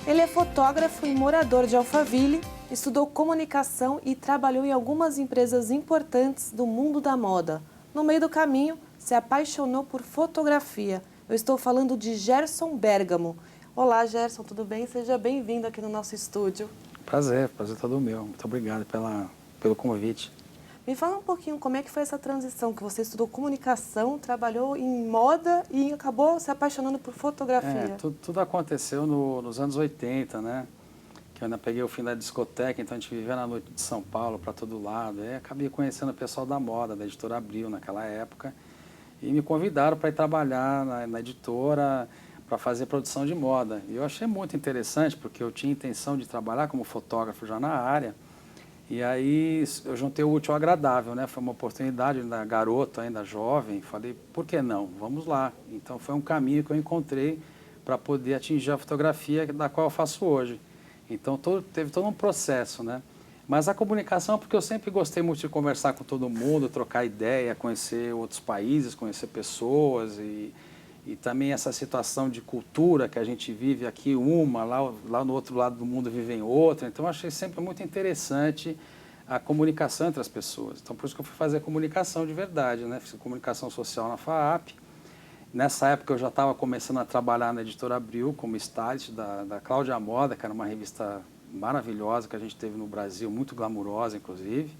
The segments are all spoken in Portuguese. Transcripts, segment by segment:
Ele é fotógrafo e morador de Alphaville, estudou comunicação e trabalhou em algumas empresas importantes do mundo da moda. No meio do caminho, se apaixonou por fotografia. Eu estou falando de Gerson Bergamo. Olá, Gerson, tudo bem? Seja bem-vindo aqui no nosso estúdio. Prazer todo meu. Muito obrigado pelo convite. Me fala um pouquinho como é que foi essa transição, que você estudou comunicação, trabalhou em moda e acabou se apaixonando por fotografia. Tudo aconteceu nos anos 80, né? Que eu ainda peguei o fim da discoteca, então a gente vivia na noite de São Paulo para todo lado. Aí acabei conhecendo o pessoal da moda, da editora Abril naquela época. E me convidaram para ir trabalhar na editora para fazer produção de moda. E eu achei muito interessante, porque eu tinha intenção de trabalhar como fotógrafo já na área. E aí eu juntei o útil ao agradável, né? Foi uma oportunidade, ainda garoto, ainda jovem. Falei, por que não? Vamos lá. Então foi um caminho que eu encontrei para poder atingir a fotografia da qual eu faço hoje. Então teve todo um processo, né? Mas a comunicação, porque eu sempre gostei muito de conversar com todo mundo, trocar ideia, conhecer outros países, conhecer pessoas e também essa situação de cultura que a gente vive aqui, lá no outro lado do mundo vivem outra. Então, eu achei sempre muito interessante a comunicação entre as pessoas. Então, por isso que eu fui fazer comunicação de verdade, né? Fiz comunicação social na FAAP. Nessa época, eu já estava começando a trabalhar na editora Abril como stylist da Cláudia Moda, que era uma revista maravilhosa que a gente teve no Brasil, muito glamurosa, inclusive.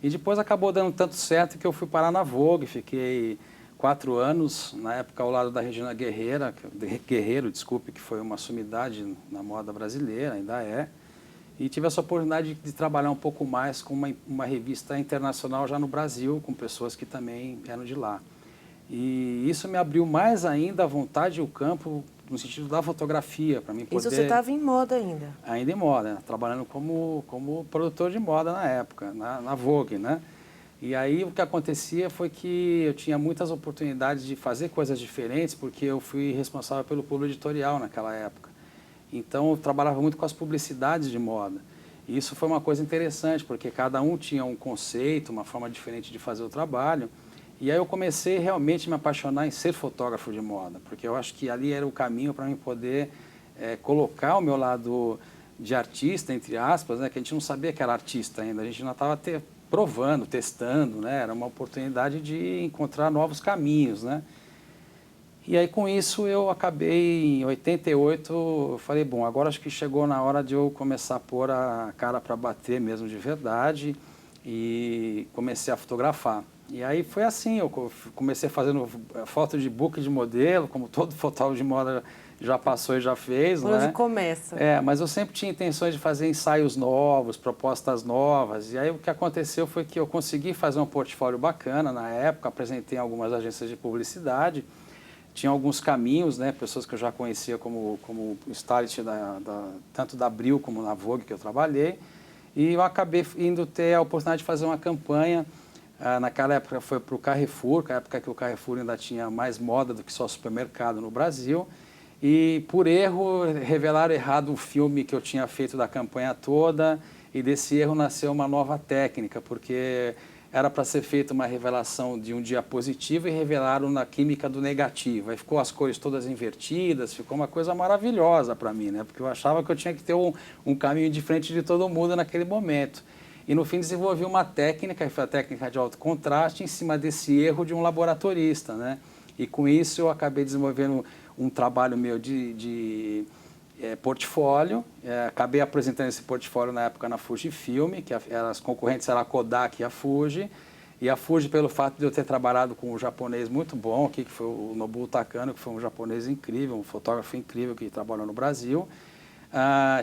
E depois acabou dando tanto certo que eu fui parar na Vogue, fiquei 4 anos, na época ao lado da Regina Guerreiro, desculpe, que foi uma sumidade na moda brasileira, ainda é. E tive essa oportunidade de trabalhar um pouco mais com uma revista internacional já no Brasil, com pessoas que também eram de lá. E isso me abriu mais ainda a vontade e o campo no sentido da fotografia, para mim poder... Isso você estava em moda ainda? Ainda em moda, né? Trabalhando como produtor de moda na época, na Vogue, né? E aí o que acontecia foi que eu tinha muitas oportunidades de fazer coisas diferentes, porque eu fui responsável pelo público editorial naquela época. Então eu trabalhava muito com as publicidades de moda. E isso foi uma coisa interessante, porque cada um tinha um conceito, uma forma diferente de fazer o trabalho. E aí eu comecei realmente a me apaixonar em ser fotógrafo de moda, porque eu acho que ali era o caminho para mim poder colocar o meu lado de artista, entre aspas, né, que a gente não sabia que era artista ainda, a gente não estava provando, testando, né? Era uma oportunidade de encontrar novos caminhos, né? E aí com isso eu acabei, em 88, eu falei, bom, agora acho que chegou na hora de eu começar a pôr a cara para bater mesmo de verdade e comecei a fotografar. E aí foi assim, eu comecei fazendo foto de book de modelo, como todo fotógrafo de moda já passou e já fez, por onde começa. Mas eu sempre tinha intenções de fazer ensaios novos, propostas novas. E aí o que aconteceu foi que eu consegui fazer um portfólio bacana na época, apresentei em algumas agências de publicidade. Tinha alguns caminhos, né, pessoas que eu já conhecia como stylist tanto da Abril como na Vogue que eu trabalhei. E eu acabei indo ter a oportunidade de fazer uma campanha. Naquela época foi para o Carrefour, que é a época que o Carrefour ainda tinha mais moda do que só supermercado no Brasil. E, por erro, revelaram errado o filme que eu tinha feito da campanha toda, e desse erro nasceu uma nova técnica, porque era para ser feita uma revelação de um dia positivo e revelaram na química do negativo. Aí ficou as cores todas invertidas, ficou uma coisa maravilhosa para mim, né? Porque eu achava que eu tinha que ter um caminho diferente de todo mundo naquele momento. E, no fim, desenvolvi uma técnica, que foi a técnica de alto contraste, em cima desse erro de um laboratorista, né? E, com isso, eu acabei desenvolvendo um trabalho meu de portfólio. Acabei apresentando esse portfólio na época na Fujifilm, que as concorrentes eram a Kodak e a Fuji. E a Fuji, pelo fato de eu ter trabalhado com um japonês muito bom aqui, que foi o Nobuo Takano, que foi um japonês incrível, um fotógrafo incrível que trabalhou no Brasil.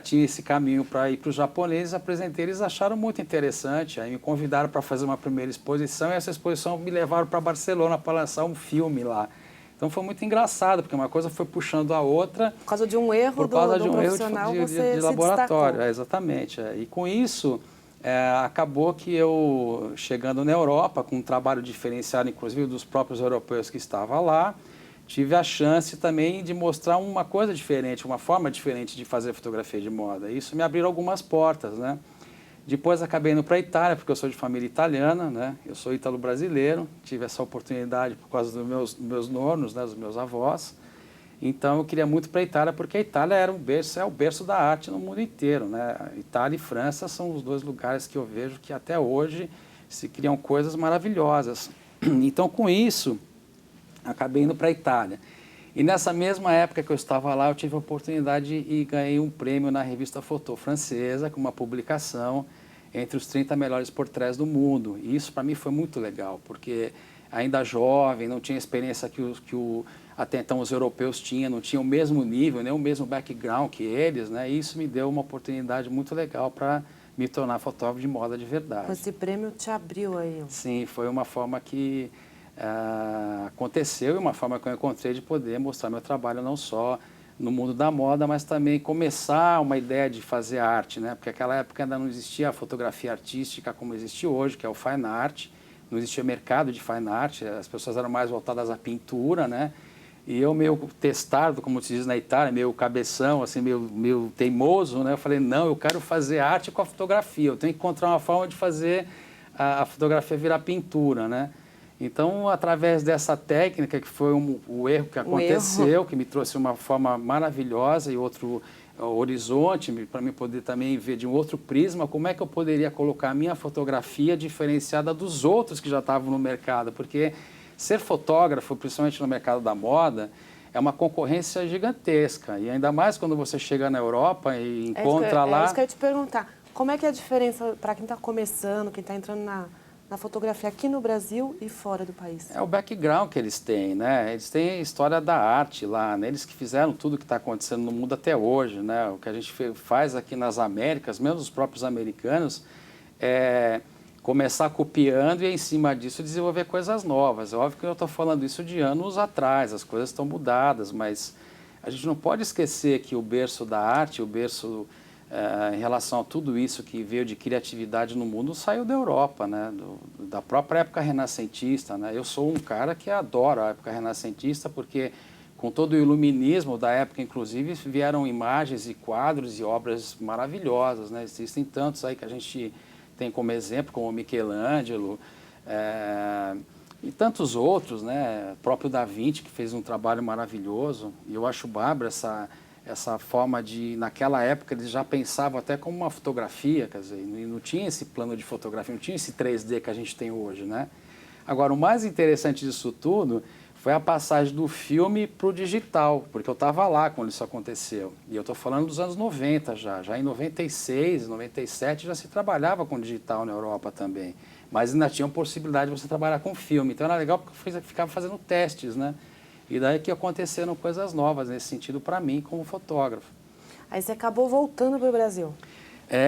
Tinha esse caminho para ir para os japoneses, apresentei, eles acharam muito interessante, aí me convidaram para fazer uma primeira exposição, e essa exposição me levaram para Barcelona para lançar um filme lá. Então foi muito engraçado, porque uma coisa foi puxando a outra. Por causa de um erro do profissional, você de laboratório, exatamente. E com isso, acabou que eu, chegando na Europa, com um trabalho diferenciado, inclusive dos próprios europeus que estavam lá, tive a chance também de mostrar uma coisa diferente, uma forma diferente de fazer fotografia de moda. Isso me abriu algumas portas, né? Depois acabei indo para a Itália, porque eu sou de família italiana, né? Eu sou ítalo-brasileiro, tive essa oportunidade por causa dos meus nonos, né? Dos meus avós. Então eu queria muito para a Itália, porque a Itália era é o berço da arte no mundo inteiro, né? Itália e França são os dois lugares que eu vejo que até hoje se criam coisas maravilhosas. Então com isso, acabei indo para a Itália. E nessa mesma época que eu estava lá, eu tive a oportunidade e ganhei um prêmio na revista Photo francesa, com uma publicação entre os 30 melhores portréis do mundo. E isso para mim foi muito legal, porque ainda jovem, não tinha experiência até então os europeus tinham, não tinham o mesmo nível, nem o mesmo background que eles, né? E isso me deu uma oportunidade muito legal para me tornar fotógrafo de moda de verdade. Esse prêmio te abriu aí? Sim, foi uma forma que aconteceu e uma forma que eu encontrei de poder mostrar meu trabalho não só no mundo da moda, mas também começar uma ideia de fazer arte, né? Porque naquela época ainda não existia a fotografia artística como existe hoje, que é o fine art, não existia mercado de fine art, as pessoas eram mais voltadas à pintura, né? E eu, meio testardo, como se diz na Itália, meio cabeção, assim, meio teimoso, né? Eu falei, não, eu quero fazer arte com a fotografia, eu tenho que encontrar uma forma de fazer a fotografia virar pintura, né? Então, através dessa técnica, que foi o erro que aconteceu, que me trouxe uma forma maravilhosa e outro horizonte, para mim poder também ver de um outro prisma, como é que eu poderia colocar a minha fotografia diferenciada dos outros que já estavam no mercado, porque ser fotógrafo, principalmente no mercado da moda, é uma concorrência gigantesca, e ainda mais quando você chega na Europa e encontra lá... É isso que eu ia te perguntar, como é que é a diferença para quem está começando, quem está entrando na fotografia aqui no Brasil e fora do país? É o background que eles têm, né? Eles têm a história da arte lá, né? Eles que fizeram tudo que está acontecendo no mundo até hoje, né? O que a gente faz aqui nas Américas, mesmo os próprios americanos, é começar copiando e, em cima disso, desenvolver coisas novas. É óbvio que eu estou falando isso de anos atrás, as coisas estão mudadas, mas a gente não pode esquecer que o berço da arte, o berço... em relação a tudo isso que veio de criatividade no mundo, saiu da Europa, né? Da própria época renascentista, né? Eu sou um cara que adora a época renascentista, porque com todo o iluminismo da época, inclusive, vieram imagens e quadros e obras maravilhosas, né? Existem tantos aí que a gente tem como exemplo, como Michelangelo, e tantos outros, né? O próprio Da Vinci, que fez um trabalho maravilhoso, e eu acho bárbaro essa forma de, naquela época, eles já pensavam até como uma fotografia, quer dizer, não tinha esse plano de fotografia, não tinha esse 3D que a gente tem hoje, né? Agora, o mais interessante disso tudo foi a passagem do filme para o digital, porque eu estava lá quando isso aconteceu. E eu estou falando dos anos 90 já em 96, 97 já se trabalhava com digital na Europa também, mas ainda tinha a possibilidade de você trabalhar com filme, então era legal porque eu ficava fazendo testes, né? E daí que aconteceram coisas novas nesse sentido para mim como fotógrafo. Aí você acabou voltando para o Brasil?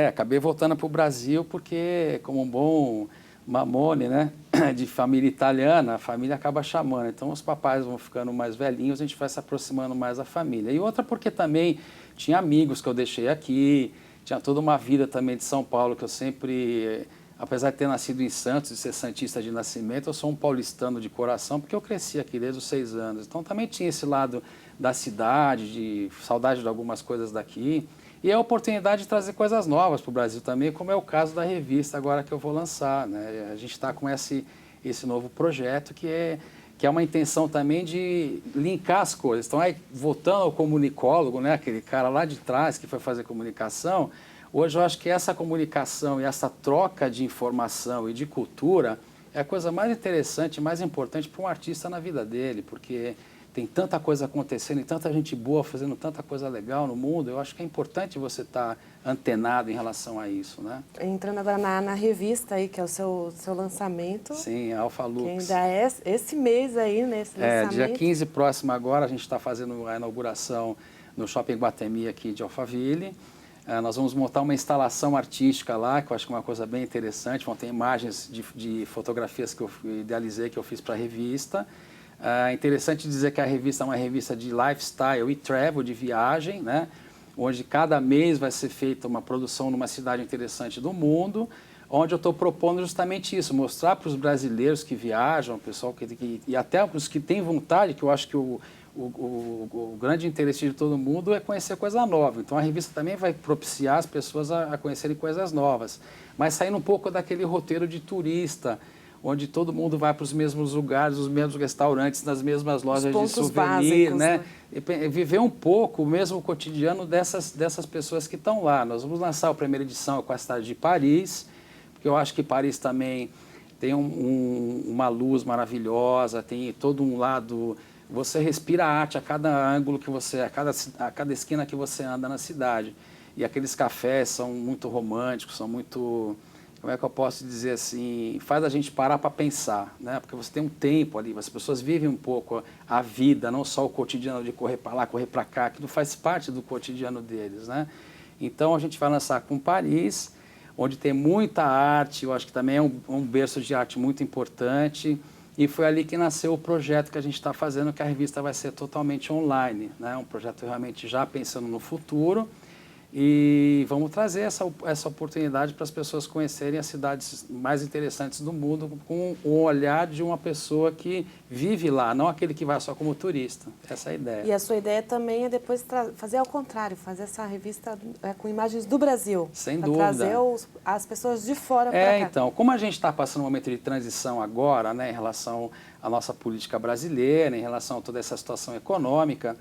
Acabei voltando para o Brasil porque, como um bom mamone, né, de família italiana, a família acaba chamando. Então os papais vão ficando mais velhinhos, a gente vai se aproximando mais da família. E outra porque também tinha amigos que eu deixei aqui, tinha toda uma vida também de São Paulo que eu sempre... Apesar de ter nascido em Santos e ser santista de nascimento, eu sou um paulistano de coração, porque eu cresci aqui desde os 6 anos. Então também tinha esse lado da cidade, de saudade de algumas coisas daqui. E a oportunidade de trazer coisas novas para o Brasil também, como é o caso da revista agora que eu vou lançar, né? A gente está com esse novo projeto que é uma intenção também de linkar as coisas. Então, aí, voltando ao comunicólogo, né? Aquele cara lá de trás que foi fazer comunicação... Hoje eu acho que essa comunicação e essa troca de informação e de cultura é a coisa mais interessante, mais importante para um artista na vida dele, porque tem tanta coisa acontecendo e tanta gente boa fazendo tanta coisa legal no mundo. Eu acho que é importante você estar antenado em relação a isso, né? Entrando agora na revista aí, que é o seu lançamento. Sim, a Alpha Lux. Que ainda é esse mês aí, né, esse lançamento. Dia 15 próximo agora, a gente está fazendo a inauguração no Shopping Guatemi aqui de Alphaville. Nós vamos montar uma instalação artística lá, que eu acho que é uma coisa bem interessante. Vão ter imagens de fotografias que eu idealizei, que eu fiz para a revista. É interessante dizer que a revista é uma revista de lifestyle e travel, de viagem, né? Onde cada mês vai ser feita uma produção numa cidade interessante do mundo, onde eu estou propondo justamente isso, mostrar para os brasileiros que viajam, o pessoal e até os que têm vontade, que eu acho que o grande interesse de todo mundo é conhecer coisa nova. Então a revista também vai propiciar as pessoas a conhecerem coisas novas, mas saindo um pouco daquele roteiro de turista, onde todo mundo vai para os mesmos lugares, os mesmos restaurantes, nas mesmas lojas de souvenir, básicos, né? E viver um pouco o mesmo cotidiano dessas pessoas que estão lá. Nós vamos lançar a primeira edição com a cidade de Paris, porque eu acho que Paris também tem uma luz maravilhosa, tem todo um lado... Você respira arte a cada ângulo que você... a cada esquina que você anda na cidade. E aqueles cafés são muito românticos, são muito... Como é que eu posso dizer assim? Faz a gente parar para pensar, né? Porque você tem um tempo ali, as pessoas vivem um pouco a vida, não só o cotidiano de correr para lá, correr para cá, que não faz parte do cotidiano deles, né? Então a gente vai lançar com Paris, onde tem muita arte, eu acho que também é um berço de arte muito importante. E foi ali que nasceu o projeto que a gente está fazendo, que a revista vai ser totalmente online, né? Um projeto realmente já pensando no futuro. E vamos trazer essa oportunidade para as pessoas conhecerem as cidades mais interessantes do mundo com o olhar de uma pessoa que vive lá, não aquele que vai só como turista. Essa é a ideia. E a sua ideia também é depois fazer ao contrário, fazer essa revista com imagens do Brasil. Sem dúvida. Trazer as pessoas de fora para cá. Então, como a gente está passando um momento de transição agora, né, em relação à nossa política brasileira, em relação a toda essa situação econômica,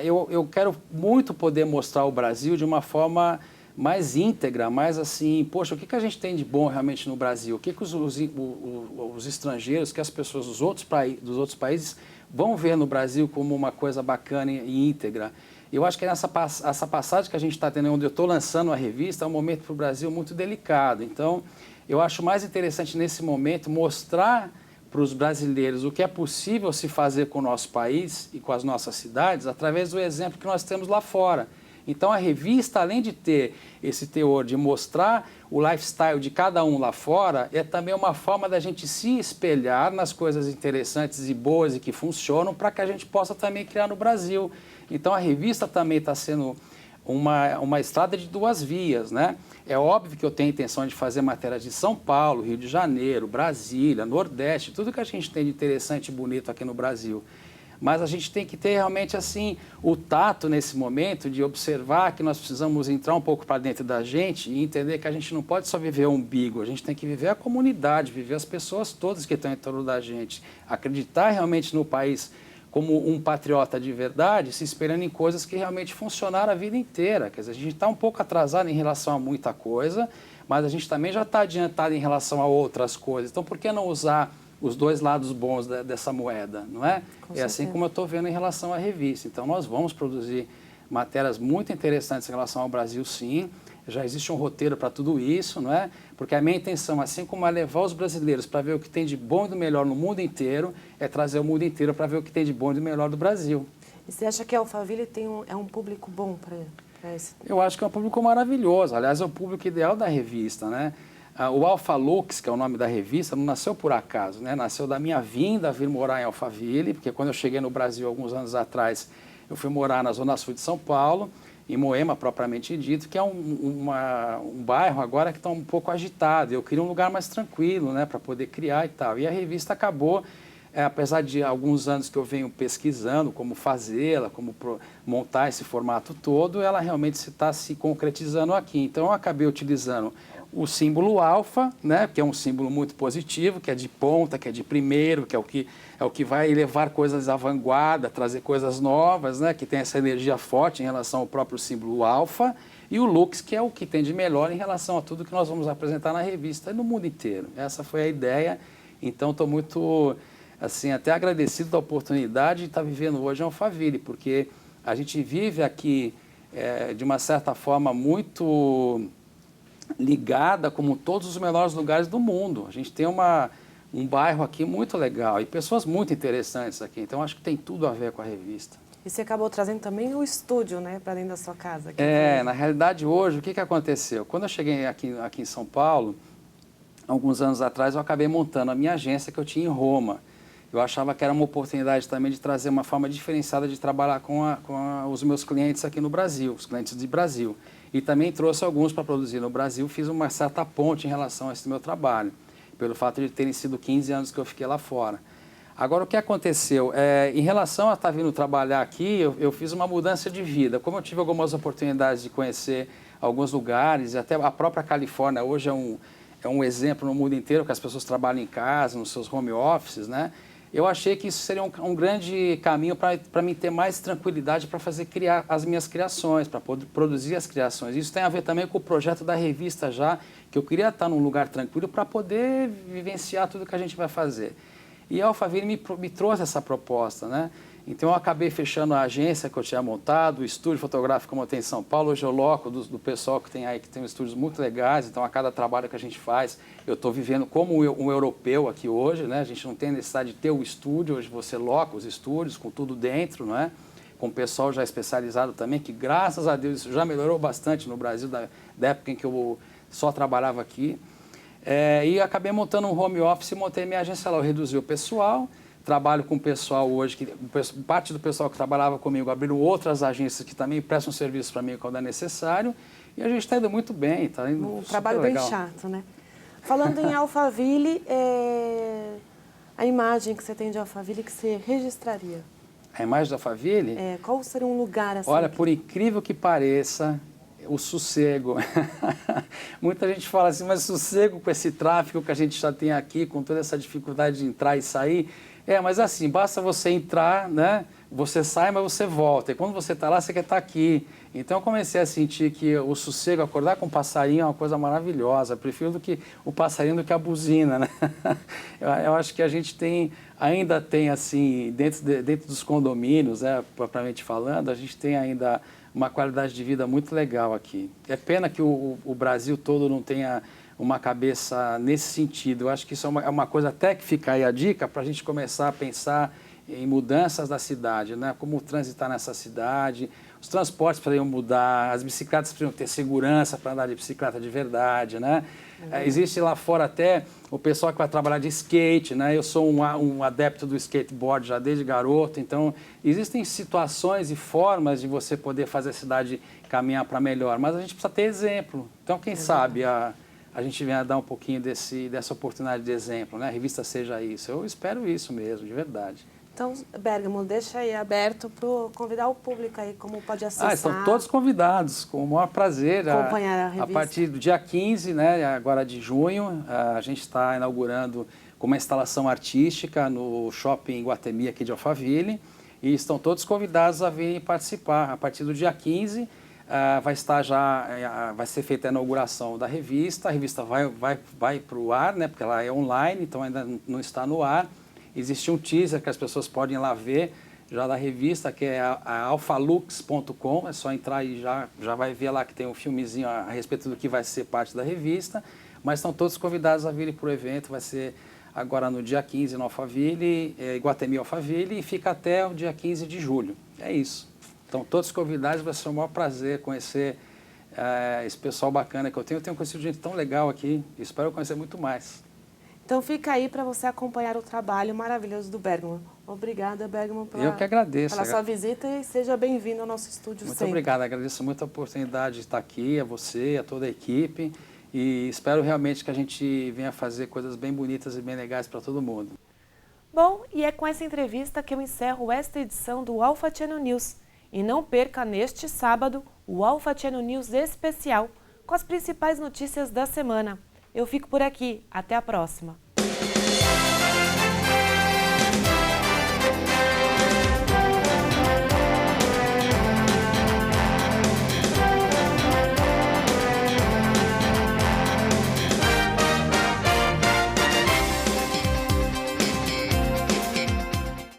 eu quero muito poder mostrar o Brasil de uma forma mais íntegra, mais assim, poxa, o que a gente tem de bom realmente no Brasil? O que os estrangeiros, que as pessoas dos outros países vão ver no Brasil como uma coisa bacana e íntegra? Eu acho que essa passagem que a gente está tendo, onde eu estou lançando a revista, é um momento para o Brasil muito delicado. Então, eu acho mais interessante nesse momento mostrar para os brasileiros o que é possível se fazer com o nosso país e com as nossas cidades através do exemplo que nós temos lá fora. Então a revista, além de ter esse teor de mostrar o lifestyle de cada um lá fora, é também uma forma da gente se espelhar nas coisas interessantes e boas e que funcionam para que a gente possa também criar no Brasil. Então a revista também está sendo uma estrada de duas vias, né? É óbvio que eu tenho a intenção de fazer matérias de São Paulo, Rio de Janeiro, Brasília, Nordeste, tudo que a gente tem de interessante e bonito aqui no Brasil. Mas a gente tem que ter realmente assim o tato nesse momento de observar que nós precisamos entrar um pouco para dentro da gente e entender que a gente não pode só viver o umbigo, a gente tem que viver a comunidade, viver as pessoas todas que estão em torno da gente, acreditar realmente no país como um patriota de verdade, se espelhando em coisas que realmente funcionaram a vida inteira. Quer dizer, a gente está um pouco atrasado em relação a muita coisa, mas a gente também já está adiantado em relação a outras coisas. Então, por que não usar os dois lados bons dessa moeda, não é? É assim como eu estou vendo em relação à revista. Então, nós vamos produzir matérias muito interessantes em relação ao Brasil, sim. Já existe um roteiro para tudo isso, não é? Porque a minha intenção, assim como é levar os brasileiros para ver o que tem de bom e do melhor no mundo inteiro, é trazer o mundo inteiro para ver o que tem de bom e do melhor do Brasil. E você acha que a Alphaville é um público bom para esse? Eu acho que é um público maravilhoso. Aliás, é o público ideal da revista, né? O Alpha Lux, que é o nome da revista, não nasceu por acaso, né? Nasceu da minha vinda a vir morar em Alphaville, porque quando eu cheguei no Brasil alguns anos atrás, eu fui morar na Zona Sul de São Paulo, em Moema, propriamente dito, que é um bairro agora que está um pouco agitado. Eu queria um lugar mais tranquilo, né, para poder criar e tal. E a revista acabou, apesar de alguns anos que eu venho pesquisando como fazê-la, como montar esse formato todo, ela realmente está se concretizando aqui. Então, eu acabei utilizando o símbolo alfa, né, que é um símbolo muito positivo, que é de ponta, que é de primeiro, que é o que vai levar coisas à vanguarda, trazer coisas novas, né, que tem essa energia forte em relação ao próprio símbolo alfa, e o Lux, que é o que tem de melhor em relação a tudo que nós vamos apresentar na revista e no mundo inteiro. Essa foi a ideia. Então, estou muito, assim, até agradecido da oportunidade de estar vivendo hoje em Alphaville, porque a gente vive aqui, de uma certa forma, muito ligada como todos os melhores lugares do mundo. A gente tem um bairro aqui muito legal e pessoas muito interessantes aqui. Então, acho que tem tudo a ver com a revista. E você acabou trazendo também o estúdio, né, para dentro da sua casa. Na realidade, hoje, o que aconteceu? Quando eu cheguei aqui em São Paulo, alguns anos atrás, eu acabei montando a minha agência que eu tinha em Roma. Eu achava que era uma oportunidade também de trazer uma forma diferenciada de trabalhar com os meus clientes aqui no Brasil, os clientes de Brasil. E também trouxe alguns para produzir no Brasil, fiz uma certa ponte em relação a esse meu trabalho, pelo fato de terem sido 15 anos que eu fiquei lá fora. Agora, o que aconteceu? Em relação a estar vindo trabalhar aqui, eu fiz uma mudança de vida. Como eu tive algumas oportunidades de conhecer alguns lugares, até a própria Califórnia hoje é um exemplo no mundo inteiro, que as pessoas trabalham em casa, nos seus home offices, né? Eu achei que isso seria um grande caminho para mim ter mais tranquilidade para criar as minhas criações, para poder produzir as criações. Isso tem a ver também com o projeto da revista já, que eu queria estar num lugar tranquilo para poder vivenciar tudo que a gente vai fazer. E a Alphaville me trouxe essa proposta, né? Então eu acabei fechando a agência que eu tinha montado, o estúdio fotográfico como eu tenho em São Paulo. Hoje eu loco do pessoal que tem aí, que tem estúdios muito legais. Então a cada trabalho que a gente faz, eu estou vivendo como um europeu aqui hoje, né? A gente não tem necessidade de ter o estúdio, hoje você loca os estúdios com tudo dentro, não é? Com o pessoal já especializado também, que graças a Deus isso já melhorou bastante no Brasil, da época em que eu só trabalhava aqui. E acabei montando um home office e montei minha agência lá. Eu reduzi o pessoal. Trabalho com o pessoal hoje, parte do pessoal que trabalhava comigo abriram outras agências que também prestam serviço para mim quando é necessário. E a gente está indo muito bem, está indo um super trabalho legal. Bem chato, né? Falando em Alphaville, a imagem que você tem de Alphaville que você registraria? A imagem da Alphaville? Qual seria um lugar assim? Olha, por incrível que pareça, o sossego. Muita gente fala assim, mas sossego com esse tráfego que a gente já tem aqui, com toda essa dificuldade de entrar e sair. Mas assim, basta você entrar, né? Você sai, mas você volta. E quando você está lá, você quer estar aqui. Então eu comecei a sentir que o sossego, acordar com um passarinho é uma coisa maravilhosa. Eu prefiro o passarinho do que a buzina, né? Eu acho que a gente ainda tem assim, dentro dos condomínios, né, propriamente falando, a gente tem ainda uma qualidade de vida muito legal aqui. É pena que o Brasil todo não tenha uma cabeça nesse sentido. Eu acho que isso é uma coisa até que fica aí a dica para a gente começar a pensar em mudanças da cidade, né? Como transitar nessa cidade, os transportes precisam mudar, as bicicletas precisam ter segurança para andar de bicicleta de verdade, né? Existe lá fora até o pessoal que vai trabalhar de skate, né? Eu sou um adepto do skateboard já desde garoto, então existem situações e formas de você poder fazer a cidade caminhar para melhor, mas a gente precisa ter exemplo. Então, quem sabe a gente venha dar um pouquinho dessa oportunidade de exemplo, né? A revista seja isso. Eu espero isso mesmo, de verdade. Então, Bergamo, deixa aí aberto para convidar o público aí, como pode acessar. Estão todos convidados, com o maior prazer. Acompanhar a revista. A partir do dia 15, né, agora de junho, a gente está inaugurando com uma instalação artística no Shopping Guatemi aqui de Alphaville. E estão todos convidados a virem participar. A partir do dia 15, vai ser feita a inauguração da revista. A revista vai para o ar, né, porque ela é online, então ainda não está no ar. Existe um teaser que as pessoas podem ir lá ver, já da revista, que é a alphalux.com. É só entrar e já vai ver lá que tem um filmezinho a respeito do que vai ser parte da revista. Mas estão todos convidados a virem para o evento. Vai ser agora no dia 15 no Alphaville, Iguatemi Alphaville, e fica até o dia 15 de julho. É isso. Estão todos convidados, vai ser um maior prazer conhecer esse pessoal bacana que eu tenho. Eu tenho conhecido gente tão legal aqui, espero conhecer muito mais. Então fica aí para você acompanhar o trabalho maravilhoso do Bergamo. Obrigada, Bergamo, Eu que agradeço. pela sua visita e seja bem-vindo ao nosso estúdio Muito sempre. obrigado, agradeço muito a oportunidade de estar aqui, a você, a toda a equipe, e espero realmente que a gente venha fazer coisas bem bonitas e bem legais para todo mundo. Bom, e é com essa entrevista que eu encerro esta edição do Alpha Channel News. E não perca neste sábado o Alpha Channel News especial com as principais notícias da semana. Eu fico por aqui. Até a próxima.